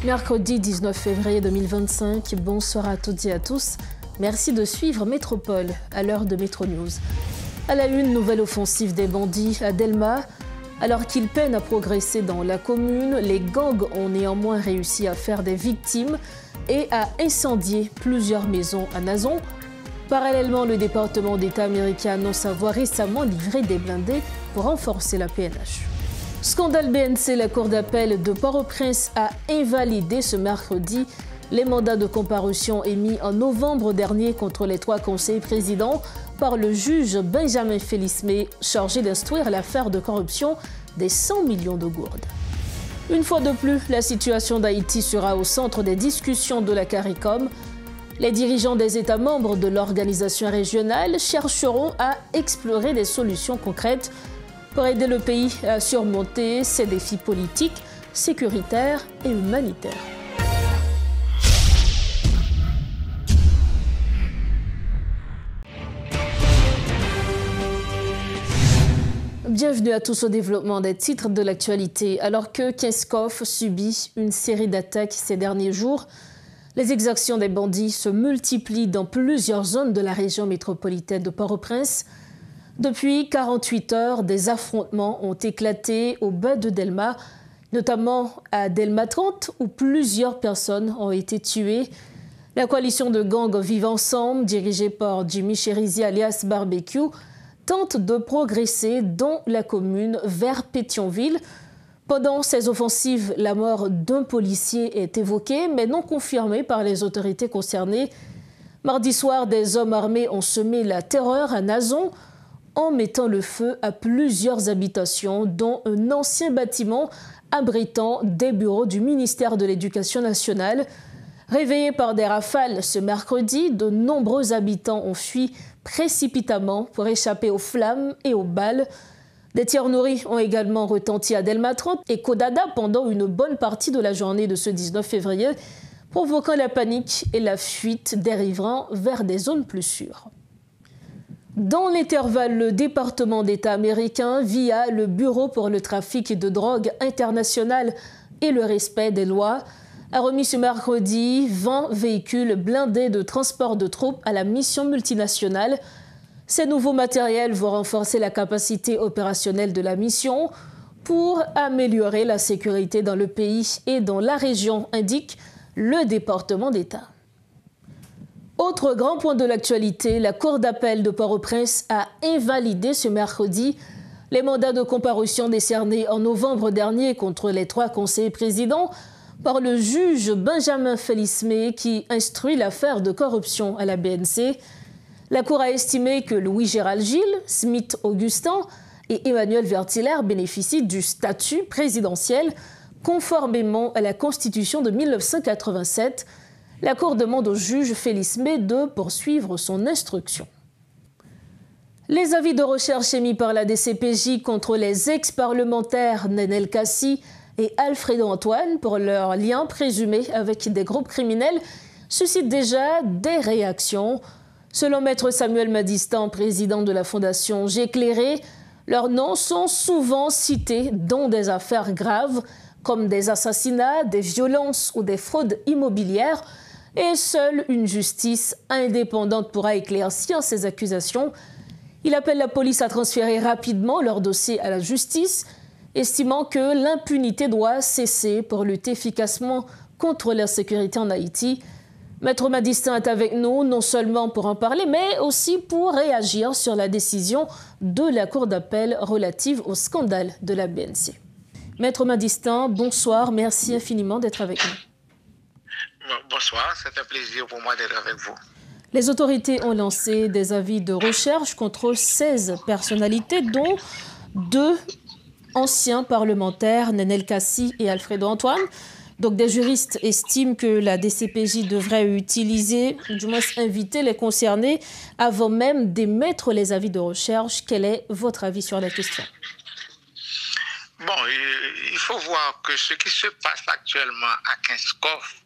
Mercredi 19 février 2025, bonsoir à toutes et à tous. Merci de suivre Métropole à l'heure de Métro News. À la une, nouvelle offensive des bandits à Delma. Alors qu'ils peinent à progresser dans la commune, les gangs ont néanmoins réussi à faire des victimes et à incendier plusieurs maisons à Nazon. Parallèlement, le département d'État américain annonce avoir récemment livré des blindés pour renforcer la PNH. Scandale BNC, la Cour d'appel de Port-au-Prince a invalidé ce mercredi les mandats de comparution émis en novembre dernier contre les 3 conseillers présidents par le juge Benjamin Félismé, chargé d'instruire l'affaire de corruption des 100 millions de gourdes. Une fois de plus, la situation d'Haïti sera au centre des discussions de la CARICOM. Les dirigeants des États membres de l'organisation régionale chercheront à explorer des solutions concrètes pour aider le pays à surmonter ses défis politiques, sécuritaires et humanitaires. Bienvenue à tous au développement des titres de l'actualité. Alors que Kinskov subit une série d'attaques ces derniers jours, les exactions des bandits se multiplient dans plusieurs zones de la région métropolitaine de Port-au-Prince. Depuis 48 heures, des affrontements ont éclaté au bas de Delma, notamment à Delma 30, où plusieurs personnes ont été tuées. La coalition de gangs Vive Ensemble, dirigée par Jimmy Cherizier alias Barbecue, tente de progresser dans la commune vers Pétionville. Pendant ces offensives, la mort d'un policier est évoquée, mais non confirmée par les autorités concernées. Mardi soir, des hommes armés ont semé la terreur à Nazon en mettant le feu à plusieurs habitations, dont un ancien bâtiment abritant des bureaux du ministère de l'Éducation nationale. Réveillés par des rafales ce mercredi, de nombreux habitants ont fui précipitamment pour échapper aux flammes et aux balles. Des tirs nourris ont également retenti à Delma 30 et Kodada pendant une bonne partie de la journée de ce 19 février, provoquant la panique et la fuite des riverains vers des zones plus sûres. Dans l'intervalle, le département d'État américain, via le Bureau pour le trafic de drogue international et le respect des lois, a remis ce mercredi 20 véhicules blindés de transport de troupes à la mission multinationale. Ces nouveaux matériels vont renforcer la capacité opérationnelle de la mission pour améliorer la sécurité dans le pays et dans la région, indique le département d'État. Autre grand point de l'actualité, la Cour d'appel de Port-au-Prince a invalidé ce mercredi les mandats de comparution décernés en novembre dernier contre les 3 conseillers présidents par le juge Benjamin Félismé qui instruit l'affaire de corruption à la BNC. La Cour a estimé que Louis-Gérald Gilles, Smith Augustin et Emmanuel Vertiller bénéficient du statut présidentiel conformément à la Constitution de 1987. La Cour demande au juge Félismé de poursuivre son instruction. Les avis de recherche émis par la DCPJ contre les ex-parlementaires Nenel Kassi et Alfredo Antoine pour leur lien présumé avec des groupes criminels suscitent déjà des réactions. Selon Maître Samuel Madistan, président de la Fondation J'éclairé, leurs noms sont souvent cités dans des affaires graves comme des assassinats, des violences ou des fraudes immobilières et seule une justice indépendante pourra éclaircir ces accusations. Il appelle la police à transférer rapidement leur dossier à la justice, estimant que l'impunité doit cesser pour lutter efficacement contre l'insécurité en Haïti. Maître Madistin est avec nous, non seulement pour en parler, mais aussi pour réagir sur la décision de la Cour d'appel relative au scandale de la BNC. Maître Madistin, bonsoir, merci infiniment d'être avec nous. Bonsoir, c'est un plaisir pour moi d'être avec vous. Les autorités ont lancé des avis de recherche contre 16 personnalités, dont 2 anciens parlementaires, Nenel Kassi et Alfredo Antoine. Donc des juristes estiment que la DCPJ devrait utiliser, du moins inviter les concernés avant même d'émettre les avis de recherche. Quel est votre avis sur la question? Bon, il faut voir que ce qui se passe actuellement à Kinskov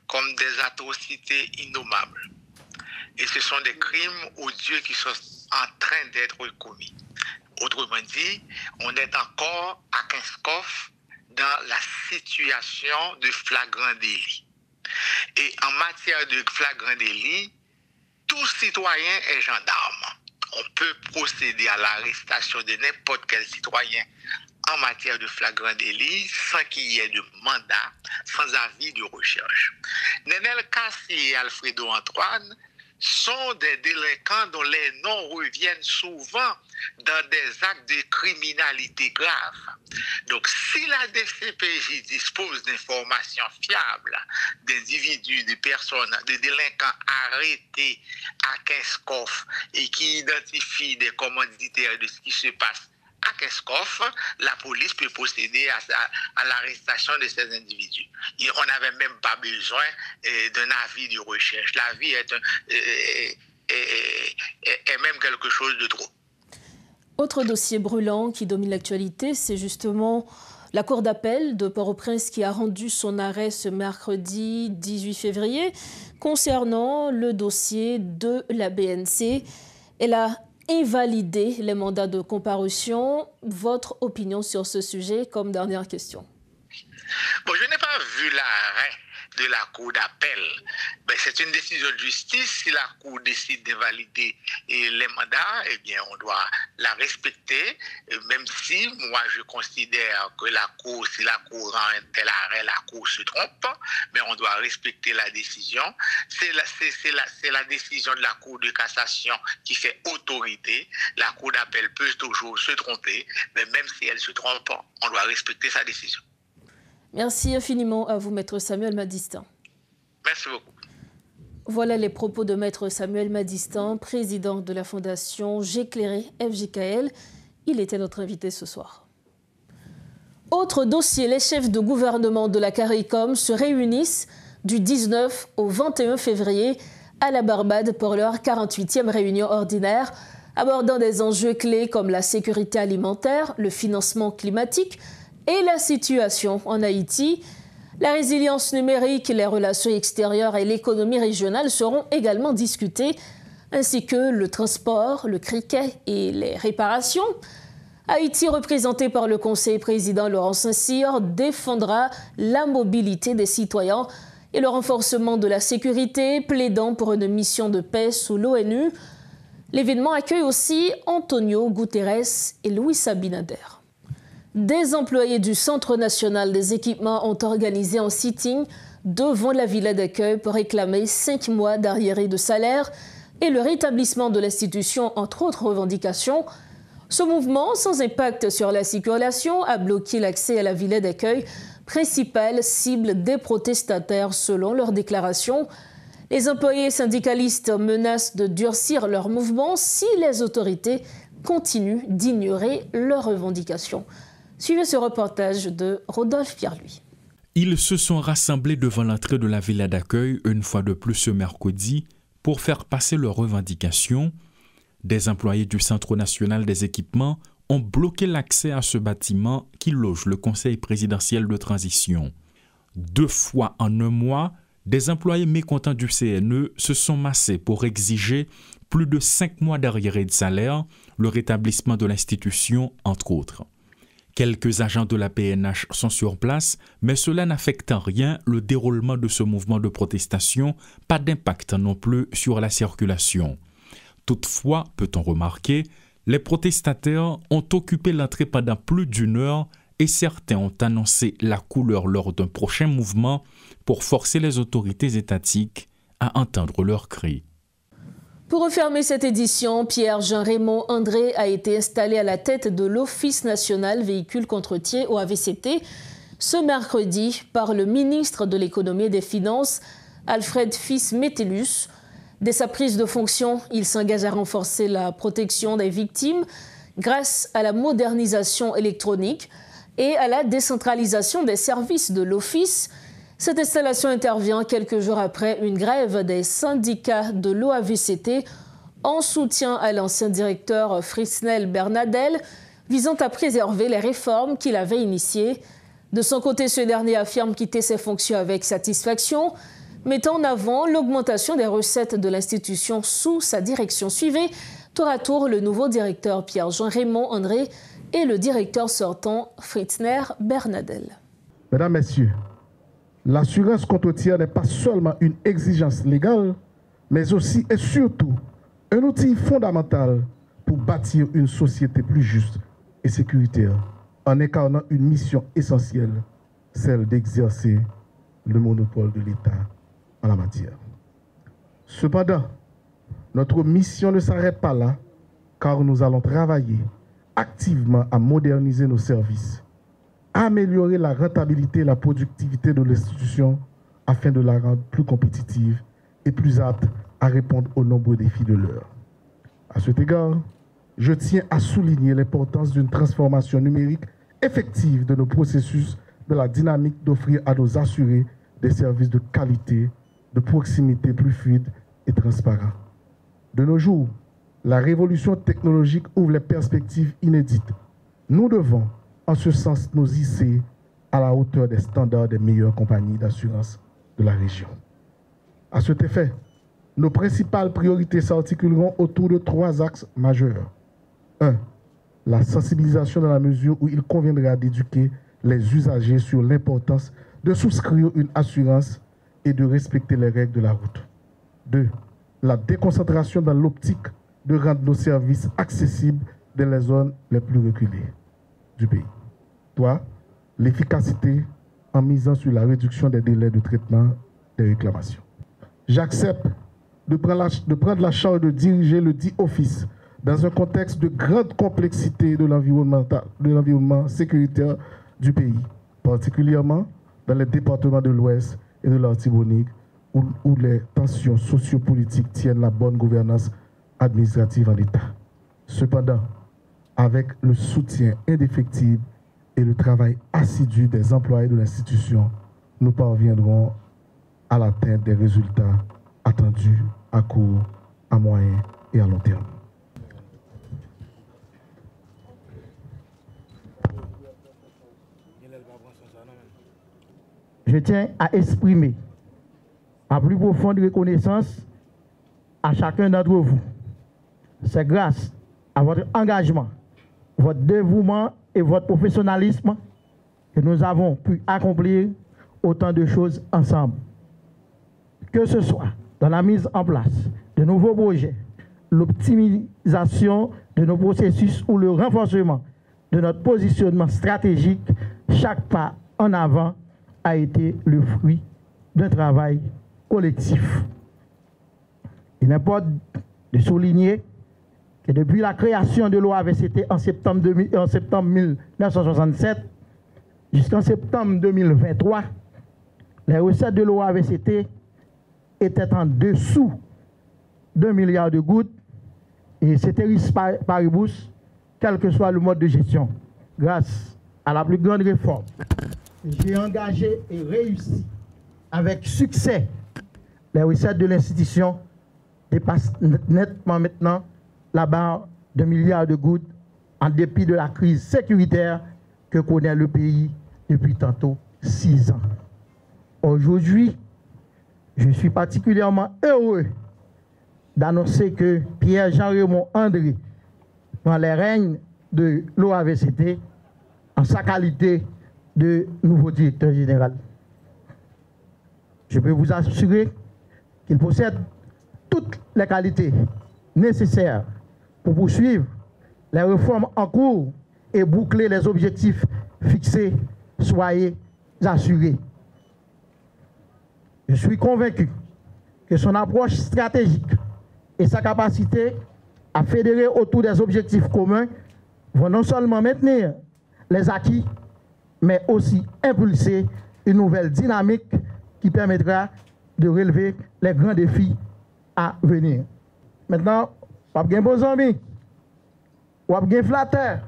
comme des atrocités innommables. Et ce sont des crimes odieux qui sont en train d'être commis. Autrement dit, on est encore à Kinskov dans la situation de flagrant délit. Et en matière de flagrant délit, tout citoyen est gendarme. On peut procéder à l'arrestation de n'importe quel citoyen en matière de flagrant délit sans qu'il y ait de mandat, sans avis de recherche. Nenel Kassi et Alfredo Antoine sont des délinquants dont les noms reviennent souvent dans des actes de criminalité grave. Donc, si la DCPJ dispose d'informations fiables d'individus, de personnes, de délinquants arrêtés à Kinskov et qui identifient des commanditaires de ce qui se passe à Kinskov, la police peut procéder à l'arrestation de ces individus. Et on n'avait même pas besoin d'un avis de recherche. L'avis est même quelque chose de trop. Autre dossier brûlant qui domine l'actualité, c'est justement la Cour d'appel de Port-au-Prince qui a rendu son arrêt ce mercredi 18 février concernant le dossier de la BNC. Elle a invalidé les mandats de comparution. Votre opinion sur ce sujet comme dernière question? Bon, je n'ai pas vu l'arrêt de la Cour d'appel. C'est une décision de justice. Si la Cour décide d'invalider les mandats, eh bien, on doit la respecter, même si moi, je considère que la Cour, si la Cour rend un tel arrêt, la Cour se trompe, mais on doit respecter la décision. C'est la décision de la Cour de cassation qui fait autorité. La Cour d'appel peut toujours se tromper, mais même si elle se trompe, on doit respecter sa décision. Merci infiniment à vous, Maître Samuel Madistin. Merci beaucoup. Voilà les propos de Maître Samuel Madistin, président de la Fondation J'éclairé FJKL. Il était notre invité ce soir. Autre dossier, les chefs de gouvernement de la CARICOM se réunissent du 19 au 21 février à la Barbade pour leur 48e réunion ordinaire, abordant des enjeux clés comme la sécurité alimentaire, le financement climatique, et la situation en Haïti. La résilience numérique, les relations extérieures et l'économie régionale seront également discutées, ainsi que le transport, le cricket et les réparations. Haïti, représenté par le conseiller président Laurent Saint-Cyr, défendra la mobilité des citoyens et le renforcement de la sécurité, plaidant pour une mission de paix sous l'ONU. L'événement accueille aussi Antonio Guterres et Luis Abinader. Des employés du Centre national des équipements ont organisé un sitting devant la villa d'accueil pour réclamer 5 mois d'arriérés de salaire et le rétablissement de l'institution, entre autres revendications. Ce mouvement, sans impact sur la circulation, a bloqué l'accès à la villa d'accueil, principale cible des protestataires selon leurs déclarations. Les employés syndicalistes menacent de durcir leur mouvement si les autorités continuent d'ignorer leurs revendications. Suivez ce reportage de Rodolphe Pierre-Louis. Ils se sont rassemblés devant l'entrée de la villa d'accueil une fois de plus ce mercredi pour faire passer leurs revendications. Des employés du Centre national des équipements ont bloqué l'accès à ce bâtiment qui loge le Conseil présidentiel de transition. 2 fois en un mois, des employés mécontents du CNE se sont massés pour exiger plus de 5 mois d'arriérés de salaire, le rétablissement de l'institution, entre autres. Quelques agents de la PNH sont sur place, mais cela n'affecte en rien le déroulement de ce mouvement de protestation, pas d'impact non plus sur la circulation. Toutefois, peut-on remarquer, les protestataires ont occupé l'entrée pendant plus d'1 heure et certains ont annoncé la couleur lors d'un prochain mouvement pour forcer les autorités étatiques à entendre leurs cris. Pour refermer cette édition, Pierre-Jean-Raymond André a été installé à la tête de l'Office national véhicules contre-tiers au AVCT ce mercredi par le ministre de l'Économie et des Finances, Alfred Fils-Métellus. Dès sa prise de fonction, il s'engage à renforcer la protection des victimes grâce à la modernisation électronique et à la décentralisation des services de l'Office. Cette installation intervient quelques jours après une grève des syndicats de l'OAVCT en soutien à l'ancien directeur Fritzner Bernadel, visant à préserver les réformes qu'il avait initiées. De son côté, ce dernier affirme quitter ses fonctions avec satisfaction, mettant en avant l'augmentation des recettes de l'institution sous sa direction. Suivez tour à tour le nouveau directeur Pierre-Jean-Raymond André et le directeur sortant Fritzner Bernadel. Mesdames, Messieurs, l'assurance contre-tiers n'est pas seulement une exigence légale, mais aussi et surtout un outil fondamental pour bâtir une société plus juste et sécuritaire, en incarnant une mission essentielle, celle d'exercer le monopole de l'État en la matière. Cependant, notre mission ne s'arrête pas là, car nous allons travailler activement à moderniser nos services, à améliorer la rentabilité et la productivité de l'institution afin de la rendre plus compétitive et plus apte à répondre aux nombreux défis de l'heure. À cet égard, je tiens à souligner l'importance d'une transformation numérique effective de nos processus, de la dynamique d'offrir à nos assurés des services de qualité, de proximité plus fluides et transparents. De nos jours, la révolution technologique ouvre les perspectives inédites. Nous devons, en ce sens, nous hisser à la hauteur des standards des meilleures compagnies d'assurance de la région. À cet effet, nos principales priorités s'articuleront autour de 3 axes majeurs. 1. La sensibilisation dans la mesure où il conviendra d'éduquer les usagers sur l'importance de souscrire une assurance et de respecter les règles de la route. 2. La déconcentration dans l'optique de rendre nos services accessibles dans les zones les plus reculées du pays. 3. L'efficacité en misant sur la réduction des délais de traitement des réclamations. J'accepte de prendre la charge de diriger le dit office dans un contexte de grande complexité de l'environnement sécuritaire du pays, particulièrement dans les départements de l'Ouest et de l'Artibonite, où les tensions sociopolitiques tiennent la bonne gouvernance administrative en État. Cependant, avec le soutien indéfectible et le travail assidu des employés de l'institution, nous parviendrons à l'atteinte des résultats attendus à court, à moyen et à long terme. Je tiens à exprimer ma plus profonde reconnaissance à chacun d'entre vous. C'est grâce à votre engagement, votre dévouement et votre professionnalisme que nous avons pu accomplir autant de choses ensemble. Que ce soit dans la mise en place de nouveaux projets, l'optimisation de nos processus ou le renforcement de notre positionnement stratégique, chaque pas en avant a été le fruit d'un travail collectif. Il importe de souligner que depuis la création de l'OAVCT en septembre 1967 jusqu'en septembre 2023, les recettes de l'OAVCT étaient en dessous d'1 milliard de gouttes et ceteris paribus, quel que soit le mode de gestion. Grâce à la plus grande réforme, j'ai engagé et réussi avec succès. Les recettes de l'institution dépassent nettement maintenant la barre d'1 milliard de gouttes en dépit de la crise sécuritaire que connaît le pays depuis tantôt 6 ans. Aujourd'hui, je suis particulièrement heureux d'annoncer que Pierre-Jean-Raymond André prend les règnes de l'OAVCT en sa qualité de nouveau directeur général. Je peux vous assurer qu'il possède toutes les qualités nécessaires pour poursuivre les réformes en cours et boucler les objectifs fixés. Soyez assurés. Je suis convaincu que son approche stratégique et sa capacité à fédérer autour des objectifs communs vont non seulement maintenir les acquis, mais aussi impulser une nouvelle dynamique qui permettra de relever les grands défis à venir. Maintenant, on va gagner beaux amis, on va gagner flatteur,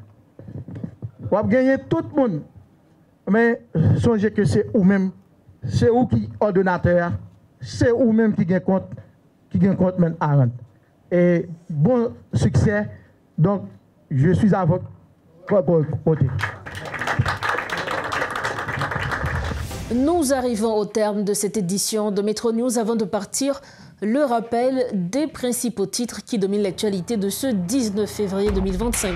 on va gagner tout le monde. Mais songez que c'est vous-même, c'est vous qui ordonnateur, c'est vous-même qui gagne compte maintenant à rendre. Et bon succès, donc je suis à votre côté. Nous arrivons au terme de cette édition de Métro News. Avant de partir, le rappel des principaux titres qui dominent l'actualité de ce 19 février 2025.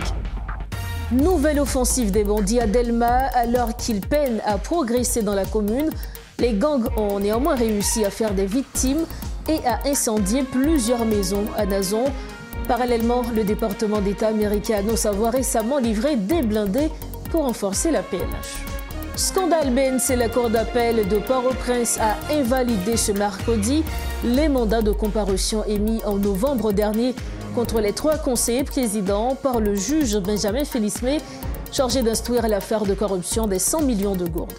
Nouvelle offensive des bandits à Delma. Alors qu'ils peinent à progresser dans la commune, les gangs ont néanmoins réussi à faire des victimes et à incendier plusieurs maisons à Nazon. Parallèlement, le département d'État américain annonce avoir récemment livré des blindés pour renforcer la PNH. Scandale BNC, la Cour d'appel de Port-au-Prince a invalidé ce mercredi les mandats de comparution émis en novembre dernier contre les 3 conseillers présidents par le juge Benjamin Félismé, chargé d'instruire l'affaire de corruption des 100 millions de gourdes.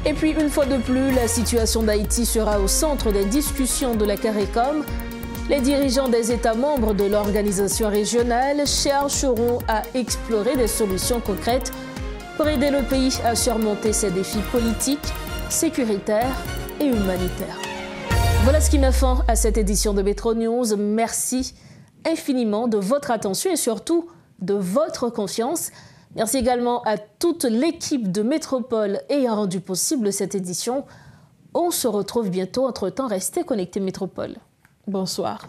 Et puis, une fois de plus, la situation d'Haïti sera au centre des discussions de la CARICOM. Les dirigeants des États membres de l'organisation régionale chercheront à explorer des solutions concrètes pour aider le pays à surmonter ses défis politiques, sécuritaires et humanitaires. Voilà ce qui met fin à cette édition de Métro News. Merci infiniment de votre attention et surtout de votre confiance. Merci également à toute l'équipe de Métropole ayant rendu possible cette édition. On se retrouve bientôt. Entre-temps, restez connectés Métropole. Bonsoir.